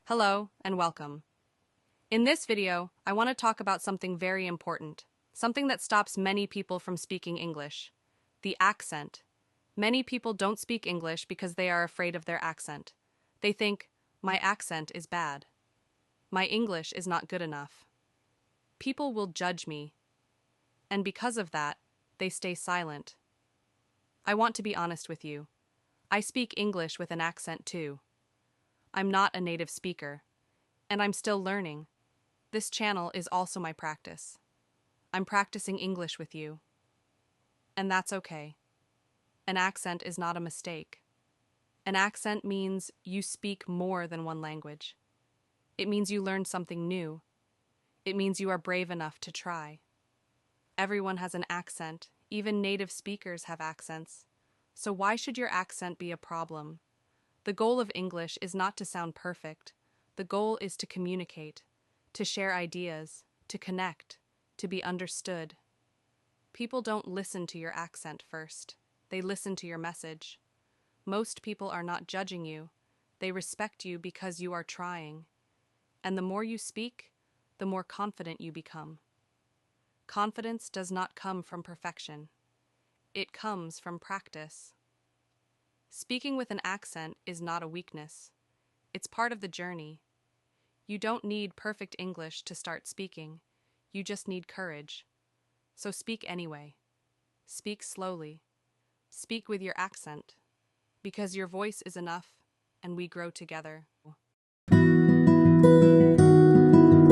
Hello and welcome. In this video, I want to talk about something very important, something that stops many people from speaking English: the accent. Many people don't speak English because they are afraid of their accent. They think, my accent is bad. My English is not good enough. People will judge me. And because of that, they stay silent. I want to be honest with you. I speak English with an accent too. I'm not a native speaker, and I'm still learning. This channel is also my practice. I'm practicing English with you. And that's okay. An accent is not a mistake. An accent means you speak more than one language. It means you learn something new. It means you are brave enough to try. Everyone has an accent. Even native speakers have accents. So why should your accent be a problem? The goal of English is not to sound perfect. The goal is to communicate, to share ideas, to connect, to be understood. People don't listen to your accent first. They listen to your message. Most people are not judging you. They respect you because you are trying. And the more you speak, the more confident you become. Confidence does not come from perfection. It comes from practice. Speaking with an accent is not a weakness. It's part of the journey. You don't need perfect English to start speaking. You just need courage. So speak anyway. Speak slowly. Speak with your accent. Because your voice is enough, and we grow together.